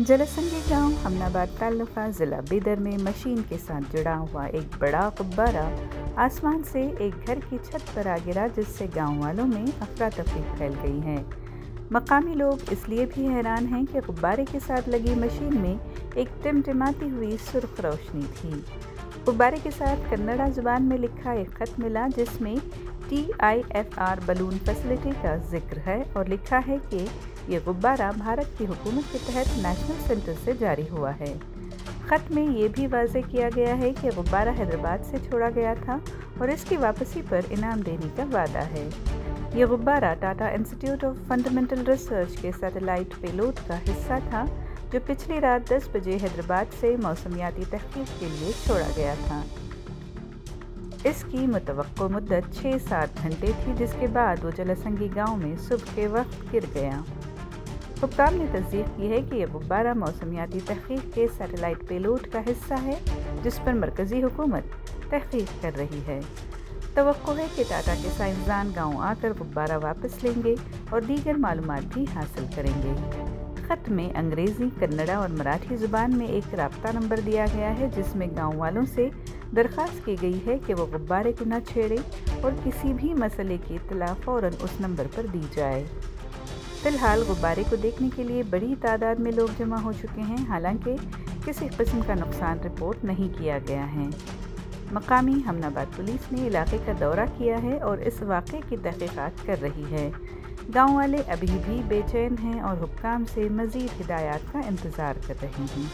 जलसंगी गांव हमनाबाद तालुका ज़िला बीदर में मशीन के साथ जुड़ा हुआ एक बड़ा गुब्बारा आसमान से एक घर की छत पर आ गिरा, जिससे गांव वालों में अफरा तफरी फैल गई है। मकामी लोग इसलिए भी हैरान हैं कि गुब्बारे के साथ लगी मशीन में एक टिमटिमाती हुई सुर्ख रोशनी थी। गुब्बारे के साथ कन्नड़ा ज़ुबान में लिखा एक ख़त मिला, जिसमें TIFR बलून फैसिलिटी का जिक्र है और लिखा है कि ये गुब्बारा भारत की हुकूमत के तहत नेशनल सेंटर से जारी हुआ है। ख़त में ये भी वाज़ेह किया गया है कि गुब्बारा हैदराबाद से छोड़ा गया था और इसकी वापसी पर इनाम देने का वादा है। ये गुब्बारा Tata institute of fundamental research के सैटेलाइट पेलोड का हिस्सा था, जो पिछली रात 10 बजे हैदराबाद से मौसमियाती तहकीक के लिए छोड़ा गया था। इसकी मुतवक्को मुद्दत 6-7 घंटे थी, जिसके बाद वो जलसंगी गांव में सुबह के वक्त गिर गया। हुक्काम ने तस्दीक की है कि यह गुब्बारा मौसमियाती तहकीक के सैटेलाइट पेलोड का हिस्सा है, जिस पर मरकज़ी हुकूमत तहकीक कर रही है। तवक्को है कि टाटा के साइंसदान गांव आकर गुब्बारा वापस लेंगे और दीगर मालूमात भी हासिल करेंगे। ख़त में अंग्रेज़ी, कन्नड़ा और मराठी ज़ुबान में एक राब्ता नंबर दिया गया है, जिसमें गांव वालों से दरख्वास्त की गई है कि वो गुब्बारे को न छेड़ें और किसी भी मसले की इत्तला फ़ौरन उस नंबर पर दी जाए। फ़िलहाल गुब्बारे को देखने के लिए बड़ी तादाद में लोग जमा हो चुके हैं, हालांकि किसी किस्म का नुकसान रिपोर्ट नहीं किया गया है। मकामी हमनाबाद पुलिस ने इलाके का दौरा किया है और इस वाक़े की तहक़ीक़ात कर रही है। गांव वाले अभी भी बेचैन हैं और हुक्काम से मज़ीद हिदायत का इंतज़ार कर रहे हैं।